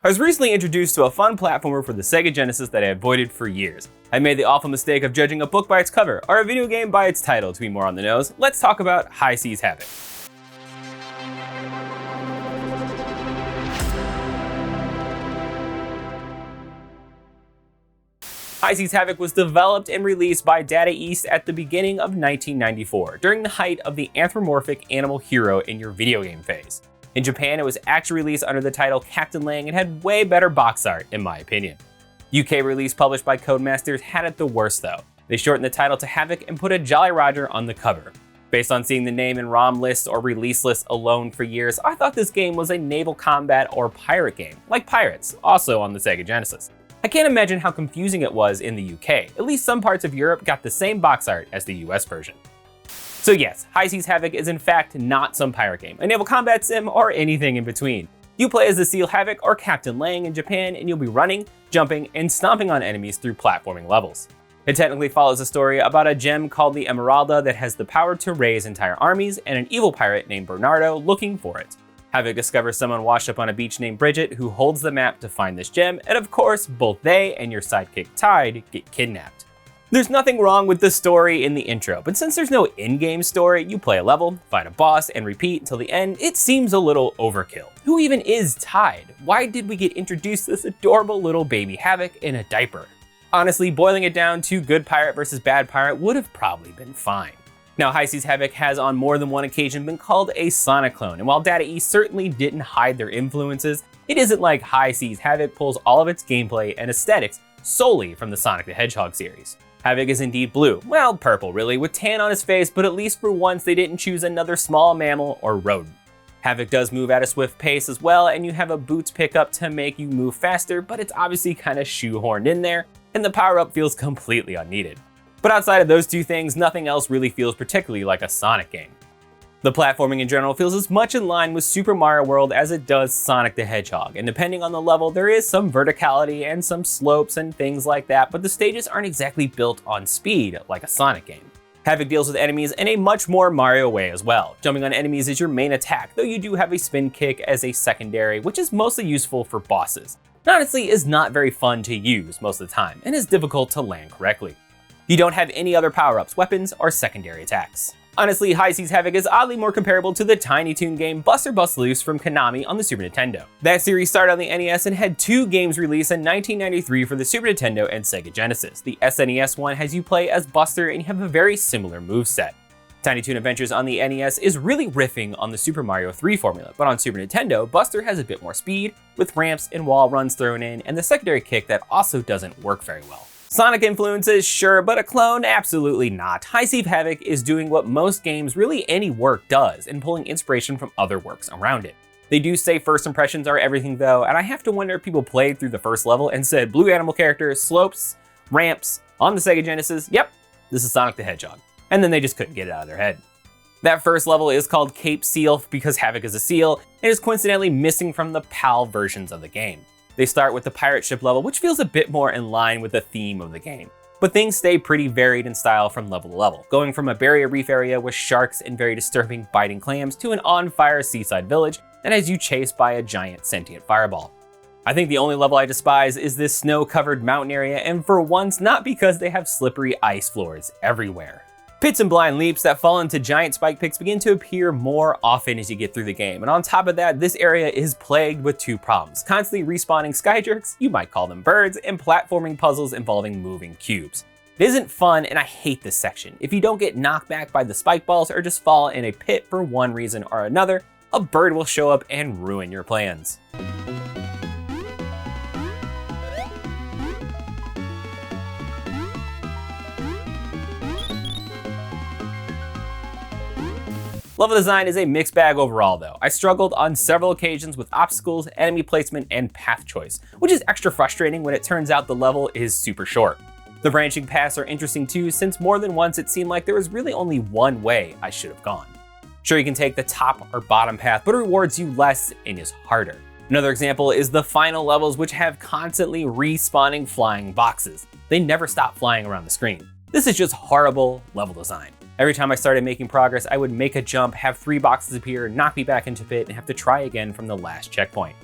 I was recently introduced to a fun platformer for the Sega Genesis that I avoided for years. I made the awful mistake of judging a book by its cover, or a video game by its title. To be more on the nose, let's talk about High Seas Havoc. High Seas Havoc was developed and released by Data East at the beginning of 1994, during the height of the anthropomorphic animal hero in your video game phase. In Japan, it was actually released under the title Captain Lang and had way better box art, in my opinion. UK release published by Codemasters had it the worst though. They shortened the title to Havoc and put a Jolly Roger on the cover. Based on seeing the name in ROM lists or release lists alone for years, I thought this game was a naval combat or pirate game, like Pirates, also on the Sega Genesis. I can't imagine how confusing it was in the UK. At least some parts of Europe got the same box art as the US version. So yes, High Seas Havoc is in fact not some pirate game, a naval combat sim, or anything in between. You play as the Seal Havoc or Captain Lang in Japan, and you'll be running, jumping, and stomping on enemies through platforming levels. It technically follows a story about a gem called the Emeralda that has the power to raise entire armies, and an evil pirate named Bernardo looking for it. Havoc discovers someone washed up on a beach named Bridget who holds the map to find this gem, and of course, both they and your sidekick Tide get kidnapped. There's nothing wrong with the story in the intro, but since there's no in-game story, you play a level, fight a boss, and repeat until the end, it seems a little overkill. Who even is Tide? Why did we get introduced to this adorable little baby Havoc in a diaper? Honestly, boiling it down to good pirate versus bad pirate would have probably been fine. Now, High Seas Havoc has on more than one occasion been called a Sonic clone, and while Data East certainly didn't hide their influences, it isn't like High Seas Havoc pulls all of its gameplay and aesthetics solely from the Sonic the Hedgehog series. Havoc is indeed blue, well, purple really, with tan on his face, but at least for once they didn't choose another small mammal or rodent. Havoc does move at a swift pace as well, and you have a boots pickup to make you move faster, but it's obviously kind of shoehorned in there, and the power-up feels completely unneeded. But outside of those two things, nothing else really feels particularly like a Sonic game. The platforming in general feels as much in line with Super Mario World as it does Sonic the Hedgehog, and depending on the level, there is some verticality and some slopes and things like that, but the stages aren't exactly built on speed like a Sonic game. Havoc deals with enemies in a much more Mario way as well. Jumping on enemies is your main attack, though you do have a spin kick as a secondary, which is mostly useful for bosses. It honestly is not very fun to use most of the time, and is difficult to land correctly. You don't have any other power-ups, weapons, or secondary attacks. Honestly, High Seas Havoc is oddly more comparable to the Tiny Toon game Buster Bust Loose from Konami on the Super Nintendo. That series started on the NES and had two games released in 1993 for the Super Nintendo and Sega Genesis. The SNES one has you play as Buster and you have a very similar moveset. Tiny Toon Adventures on the NES is really riffing on the Super Mario 3 formula, but on Super Nintendo, Buster has a bit more speed, with ramps and wall runs thrown in, and the secondary kick that also doesn't work very well. Sonic influences, sure, but a clone, absolutely not. High Seas Havoc is doing what most games, really any work, does, and pulling inspiration from other works around it. They do say first impressions are everything though, and I have to wonder if people played through the first level and said blue animal characters, slopes, ramps, on the Sega Genesis, yep, this is Sonic the Hedgehog. And then they just couldn't get it out of their head. That first level is called Cape Seal because Havoc is a seal, and is coincidentally missing from the PAL versions of the game. They start with the pirate ship level, which feels a bit more in line with the theme of the game. But things stay pretty varied in style from level to level, going from a barrier reef area with sharks and very disturbing biting clams to an on-fire seaside village that has you chased by a giant sentient fireball. I think the only level I despise is this snow-covered mountain area, and for once not because they have slippery ice floors everywhere. Pits and blind leaps that fall into giant spike pits begin to appear more often as you get through the game, and on top of that, this area is plagued with two problems: constantly respawning sky jerks, you might call them birds, and platforming puzzles involving moving cubes. It isn't fun, and I hate this section. If you don't get knocked back by the spike balls or just fall in a pit for one reason or another, a bird will show up and ruin your plans. Level design is a mixed bag overall though. I struggled on several occasions with obstacles, enemy placement, and path choice, which is extra frustrating when it turns out the level is super short. The branching paths are interesting too, since more than once it seemed like there was really only one way I should have gone. Sure, you can take the top or bottom path, but it rewards you less and is harder. Another example is the final levels, which have constantly respawning flying boxes. They never stop flying around the screen. This is just horrible level design. Every time I started making progress, I would make a jump, have 3 boxes appear, knock me back into pit, and have to try again from the last checkpoint.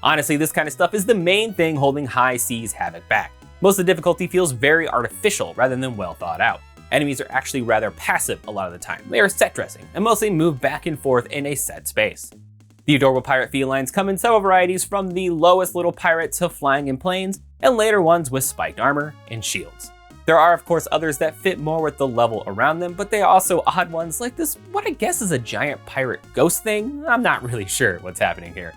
Honestly, this kind of stuff is the main thing holding High Seas Havoc back. Most of the difficulty feels very artificial rather than well thought out. Enemies are actually rather passive a lot of the time. They are set dressing and mostly move back and forth in a set space. The adorable pirate felines come in several varieties, from the lowest little pirate to flying in planes, and later ones with spiked armor and shields. There are of course others that fit more with the level around them, but they are also odd ones like this, what I guess is a giant pirate ghost thing. I'm not really sure what's happening here.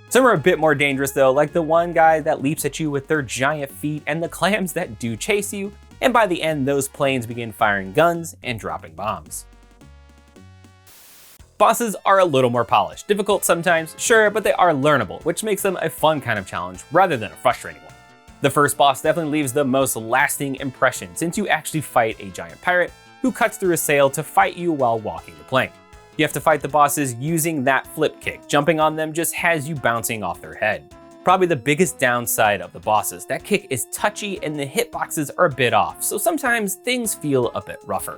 Some are a bit more dangerous though, like the one guy that leaps at you with their giant feet and the clams that do chase you, and by the end those planes begin firing guns and dropping bombs. Bosses are a little more polished, difficult sometimes, sure, but they are learnable, which makes them a fun kind of challenge rather than a frustrating one. The first boss definitely leaves the most lasting impression, since you actually fight a giant pirate who cuts through a sail to fight you while walking the plank. You have to fight the bosses using that flip kick. Jumping on them just has you bouncing off their head. Probably the biggest downside of the bosses, that kick is touchy and the hitboxes are a bit off, so sometimes things feel a bit rougher.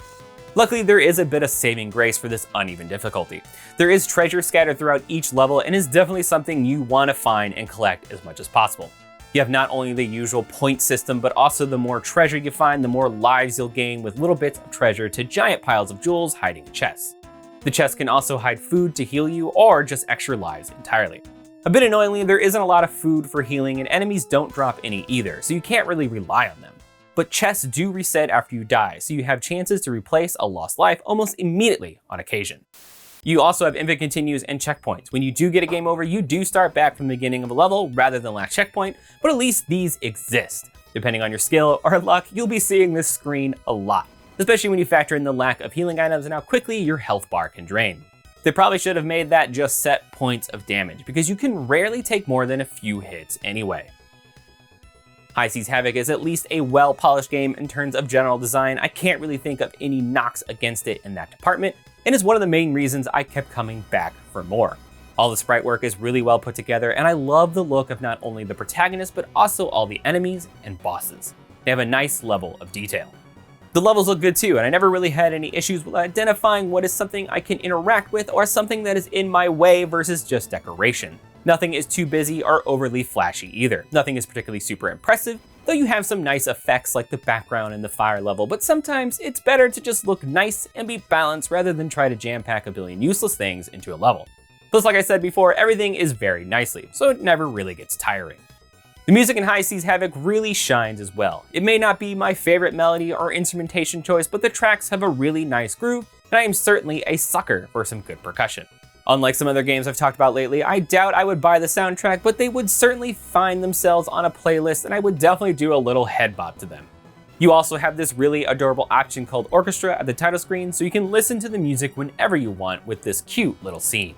Luckily, there is a bit of saving grace for this uneven difficulty. There is treasure scattered throughout each level and is definitely something you want to find and collect as much as possible. You have not only the usual point system, but also the more treasure you find, the more lives you'll gain, with little bits of treasure to giant piles of jewels hiding in chests. The chests can also hide food to heal you or just extra lives entirely. A bit annoyingly, there isn't a lot of food for healing and enemies don't drop any either, so you can't really rely on them. But chests do reset after you die, so you have chances to replace a lost life almost immediately on occasion. You also have infinite continues and checkpoints. When you do get a game over, you do start back from the beginning of a level rather than last checkpoint, but at least these exist. Depending on your skill or luck, you'll be seeing this screen a lot, especially when you factor in the lack of healing items and how quickly your health bar can drain. They probably should have made that just set points of damage, because you can rarely take more than a few hits anyway. High Seas Havoc is at least a well-polished game in terms of general design. I can't really think of any knocks against it in that department, and is one of the main reasons I kept coming back for more. All the sprite work is really well put together, and I love the look of not only the protagonist, but also all the enemies and bosses. They have a nice level of detail. The levels look good too, and I never really had any issues with identifying what is something I can interact with or something that is in my way versus just decoration. Nothing is too busy or overly flashy either. Nothing is particularly super impressive, though you have some nice effects like the background and the fire level, but sometimes it's better to just look nice and be balanced rather than try to jam-pack a billion useless things into a level. Plus, like I said before, everything is very nicely, so it never really gets tiring. The music in High Seas Havoc really shines as well. It may not be my favorite melody or instrumentation choice, but the tracks have a really nice groove, and I am certainly a sucker for some good percussion. Unlike some other games I've talked about lately, I doubt I would buy the soundtrack, but they would certainly find themselves on a playlist, and I would definitely do a little head bop to them. You also have this really adorable option called Orchestra at the title screen, so you can listen to the music whenever you want with this cute little scene.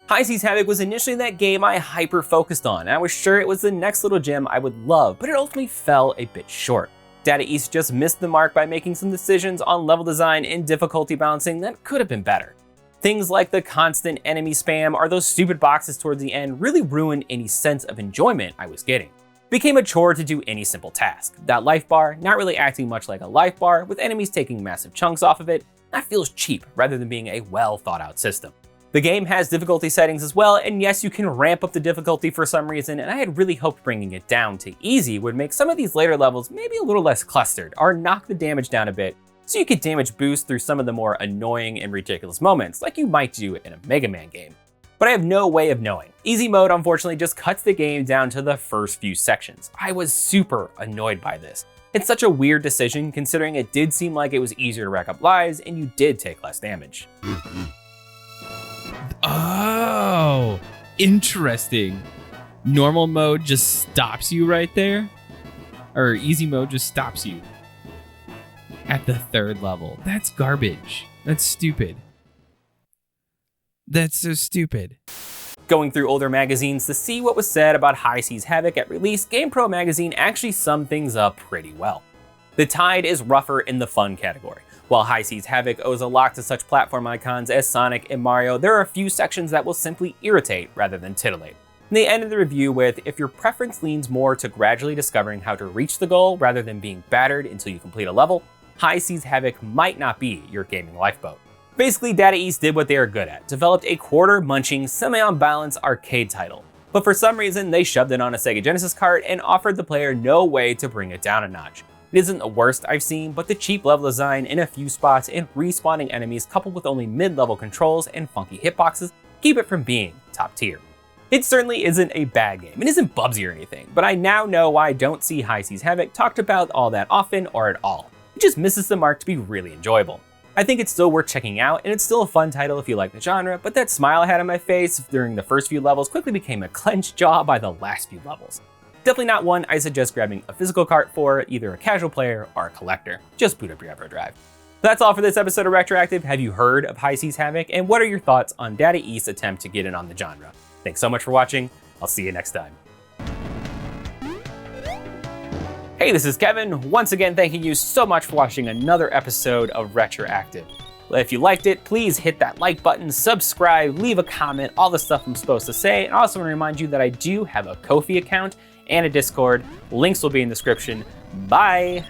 High Seas Havoc was initially that game I hyper-focused on, and I was sure it was the next little gem I would love, but it ultimately fell a bit short. Data East just missed the mark by making some decisions on level design and difficulty balancing that could have been better. Things like the constant enemy spam or those stupid boxes towards the end really ruined any sense of enjoyment I was getting. It became a chore to do any simple task. That life bar not really acting much like a life bar, with enemies taking massive chunks off of it, that feels cheap rather than being a well thought out system. The game has difficulty settings as well, and yes, you can ramp up the difficulty for some reason, and I had really hoped bringing it down to easy would make some of these later levels maybe a little less clustered, or knock the damage down a bit, so you could damage boost through some of the more annoying and ridiculous moments, like you might do in a Mega Man game. But I have no way of knowing. Easy mode unfortunately just cuts the game down to the first few sections. I was super annoyed by this. It's such a weird decision considering it did seem like it was easier to rack up lives and you did take less damage. Oh, interesting. Normal mode just stops you right there? Or easy mode just stops you at the third level. That's garbage. That's stupid. That's so stupid. Going through older magazines to see what was said about High Seas Havoc at release, GamePro magazine actually summed things up pretty well. The tide is rougher in the fun category. While High Seas Havoc owes a lot to such platform icons as Sonic and Mario, there are a few sections that will simply irritate rather than titillate. And they ended the review with, if your preference leans more to gradually discovering how to reach the goal rather than being battered until you complete a level, High Seas Havoc might not be your gaming lifeboat. Basically, Data East did what they are good at, developed a quarter-munching, semi-unbalanced arcade title. But for some reason, they shoved it on a Sega Genesis cart and offered the player no way to bring it down a notch. It isn't the worst I've seen, but the cheap level design in a few spots and respawning enemies coupled with only mid-level controls and funky hitboxes keep it from being top tier. It certainly isn't a bad game, it isn't Bubsy or anything, but I now know why I don't see High Seas Havoc talked about all that often or at all. It just misses the mark to be really enjoyable. I think it's still worth checking out, and it's still a fun title if you like the genre, but that smile I had on my face during the first few levels quickly became a clenched jaw by the last few levels. Definitely not one I suggest grabbing a physical cart for, either a casual player or a collector. Just boot up your RetroDrive. That's all for this episode of RetroActive. Have you heard of High Seas Havoc, and what are your thoughts on Data East's attempt to get in on the genre? Thanks so much for watching. I'll see you next time. Hey, this is Kevin. Once again, thanking you so much for watching another episode of RetroActive. If you liked it, please hit that like button, subscribe, leave a comment, all the stuff I'm supposed to say. And I also want to remind you that I do have a Ko-fi account and a Discord. Links will be in the description. Bye!